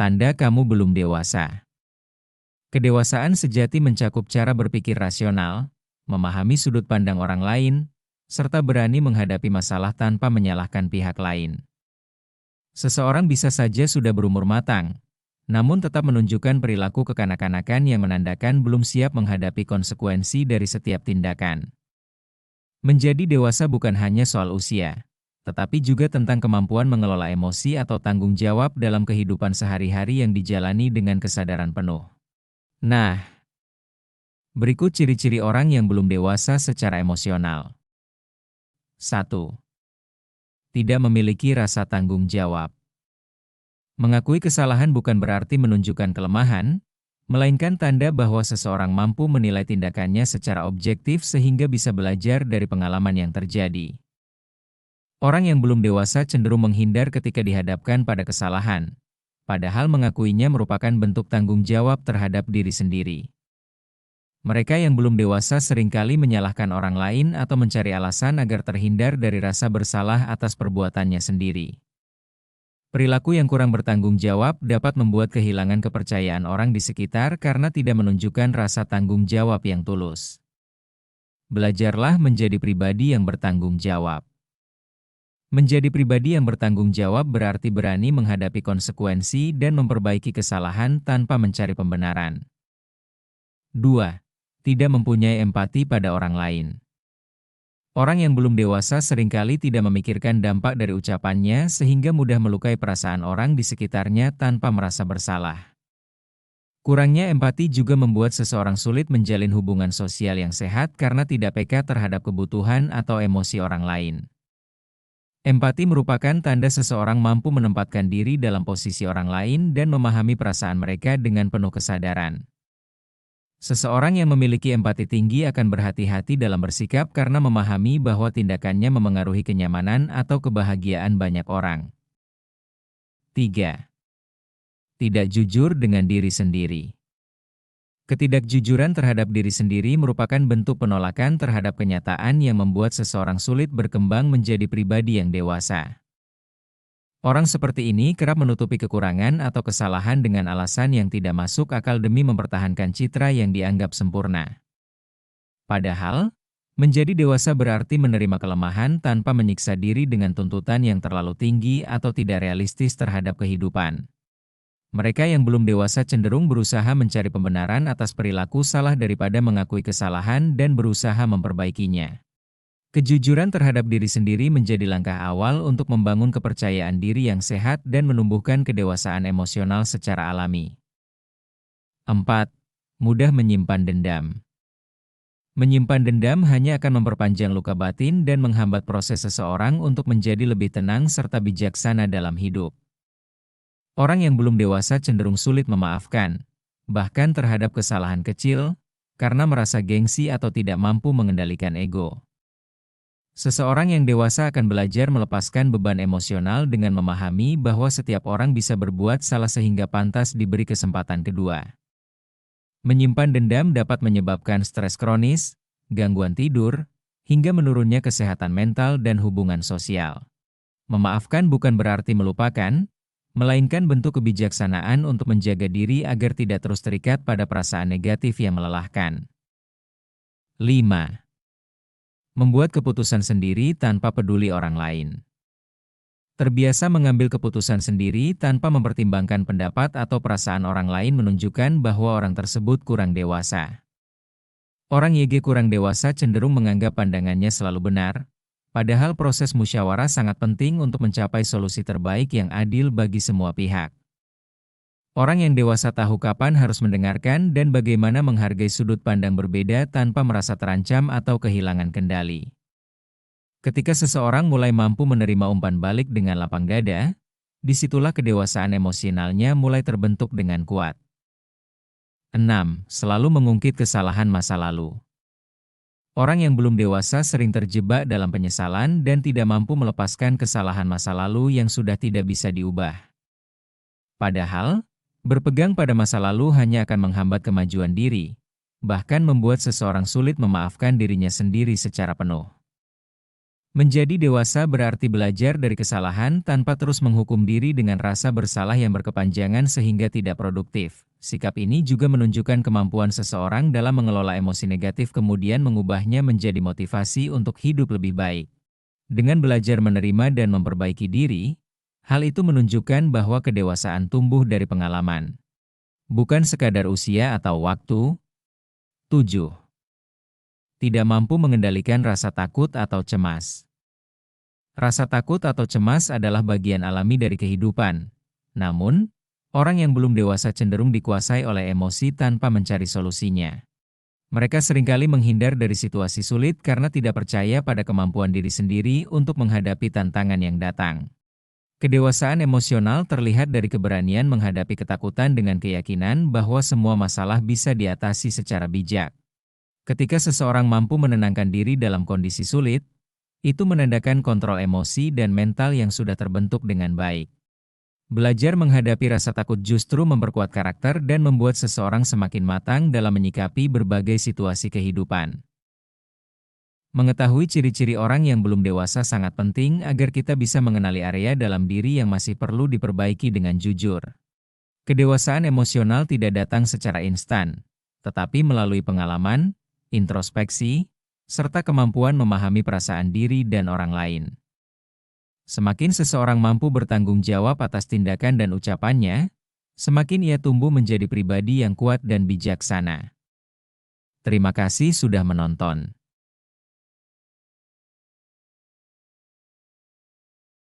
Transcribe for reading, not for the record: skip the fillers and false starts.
Tanda kamu belum dewasa. Kedewasaan sejati mencakup cara berpikir rasional, memahami sudut pandang orang lain, serta berani menghadapi masalah tanpa menyalahkan pihak lain. Seseorang bisa saja sudah berumur matang, namun tetap menunjukkan perilaku kekanak-kanakan yang menandakan belum siap menghadapi konsekuensi dari setiap tindakan. Menjadi dewasa bukan hanya soal usia, tetapi juga tentang kemampuan mengelola emosi atau tanggung jawab dalam kehidupan sehari-hari yang dijalani dengan kesadaran penuh. Nah, berikut ciri-ciri orang yang belum dewasa secara emosional. 1. Tidak memiliki rasa tanggung jawab. Mengakui kesalahan bukan berarti menunjukkan kelemahan, melainkan tanda bahwa seseorang mampu menilai tindakannya secara objektif sehingga bisa belajar dari pengalaman yang terjadi. Orang yang belum dewasa cenderung menghindar ketika dihadapkan pada kesalahan, padahal mengakuinya merupakan bentuk tanggung jawab terhadap diri sendiri. Mereka yang belum dewasa seringkali menyalahkan orang lain atau mencari alasan agar terhindar dari rasa bersalah atas perbuatannya sendiri. Perilaku yang kurang bertanggung jawab dapat membuat kehilangan kepercayaan orang di sekitar karena tidak menunjukkan rasa tanggung jawab yang tulus. Belajarlah menjadi pribadi yang bertanggung jawab. Menjadi pribadi yang bertanggung jawab berarti berani menghadapi konsekuensi dan memperbaiki kesalahan tanpa mencari pembenaran. 2. Tidak mempunyai empati pada orang lain. Orang yang belum dewasa seringkali tidak memikirkan dampak dari ucapannya sehingga mudah melukai perasaan orang di sekitarnya tanpa merasa bersalah. Kurangnya empati juga membuat seseorang sulit menjalin hubungan sosial yang sehat karena tidak peka terhadap kebutuhan atau emosi orang lain. Empati merupakan tanda seseorang mampu menempatkan diri dalam posisi orang lain dan memahami perasaan mereka dengan penuh kesadaran. Seseorang yang memiliki empati tinggi akan berhati-hati dalam bersikap karena memahami bahwa tindakannya memengaruhi kenyamanan atau kebahagiaan banyak orang. 3. Tidak jujur dengan diri sendiri. Ketidakjujuran terhadap diri sendiri merupakan bentuk penolakan terhadap kenyataan yang membuat seseorang sulit berkembang menjadi pribadi yang dewasa. Orang seperti ini kerap menutupi kekurangan atau kesalahan dengan alasan yang tidak masuk akal demi mempertahankan citra yang dianggap sempurna. Padahal, menjadi dewasa berarti menerima kelemahan tanpa menyiksa diri dengan tuntutan yang terlalu tinggi atau tidak realistis terhadap kehidupan. Mereka yang belum dewasa cenderung berusaha mencari pembenaran atas perilaku salah daripada mengakui kesalahan dan berusaha memperbaikinya. Kejujuran terhadap diri sendiri menjadi langkah awal untuk membangun kepercayaan diri yang sehat dan menumbuhkan kedewasaan emosional secara alami. 4. Mudah menyimpan dendam. Menyimpan dendam hanya akan memperpanjang luka batin dan menghambat proses seseorang untuk menjadi lebih tenang serta bijaksana dalam hidup. Orang yang belum dewasa cenderung sulit memaafkan, bahkan terhadap kesalahan kecil, karena merasa gengsi atau tidak mampu mengendalikan ego. Seseorang yang dewasa akan belajar melepaskan beban emosional dengan memahami bahwa setiap orang bisa berbuat salah sehingga pantas diberi kesempatan kedua. Menyimpan dendam dapat menyebabkan stres kronis, gangguan tidur, hingga menurunnya kesehatan mental dan hubungan sosial. Memaafkan bukan berarti melupakan, melainkan bentuk kebijaksanaan untuk menjaga diri agar tidak terus terikat pada perasaan negatif yang melelahkan. 5. Membuat keputusan sendiri tanpa peduli orang lain. Terbiasa mengambil keputusan sendiri tanpa mempertimbangkan pendapat atau perasaan orang lain menunjukkan bahwa orang tersebut kurang dewasa. Orang YG kurang dewasa cenderung menganggap pandangannya selalu benar, padahal proses musyawarah sangat penting untuk mencapai solusi terbaik yang adil bagi semua pihak. Orang yang dewasa tahu kapan harus mendengarkan dan bagaimana menghargai sudut pandang berbeda tanpa merasa terancam atau kehilangan kendali. Ketika seseorang mulai mampu menerima umpan balik dengan lapang dada, disitulah kedewasaan emosionalnya mulai terbentuk dengan kuat. 6. Selalu mengungkit kesalahan masa lalu. Orang yang belum dewasa sering terjebak dalam penyesalan dan tidak mampu melepaskan kesalahan masa lalu yang sudah tidak bisa diubah. Padahal, berpegang pada masa lalu hanya akan menghambat kemajuan diri, bahkan membuat seseorang sulit memaafkan dirinya sendiri secara penuh. Menjadi dewasa berarti belajar dari kesalahan tanpa terus menghukum diri dengan rasa bersalah yang berkepanjangan sehingga tidak produktif. Sikap ini juga menunjukkan kemampuan seseorang dalam mengelola emosi negatif kemudian mengubahnya menjadi motivasi untuk hidup lebih baik. Dengan belajar menerima dan memperbaiki diri, hal itu menunjukkan bahwa kedewasaan tumbuh dari pengalaman, bukan sekadar usia atau waktu. 7. Tidak mampu mengendalikan rasa takut atau cemas. Rasa takut atau cemas adalah bagian alami dari kehidupan. Namun, orang yang belum dewasa cenderung dikuasai oleh emosi tanpa mencari solusinya. Mereka seringkali menghindar dari situasi sulit karena tidak percaya pada kemampuan diri sendiri untuk menghadapi tantangan yang datang. Kedewasaan emosional terlihat dari keberanian menghadapi ketakutan dengan keyakinan bahwa semua masalah bisa diatasi secara bijak. Ketika seseorang mampu menenangkan diri dalam kondisi sulit, itu menandakan kontrol emosi dan mental yang sudah terbentuk dengan baik. Belajar menghadapi rasa takut justru memperkuat karakter dan membuat seseorang semakin matang dalam menyikapi berbagai situasi kehidupan. Mengetahui ciri-ciri orang yang belum dewasa sangat penting agar kita bisa mengenali area dalam diri yang masih perlu diperbaiki dengan jujur. Kedewasaan emosional tidak datang secara instan, tetapi melalui pengalaman, introspeksi, serta kemampuan memahami perasaan diri dan orang lain. Semakin seseorang mampu bertanggung jawab atas tindakan dan ucapannya, semakin ia tumbuh menjadi pribadi yang kuat dan bijaksana. Terima kasih sudah menonton.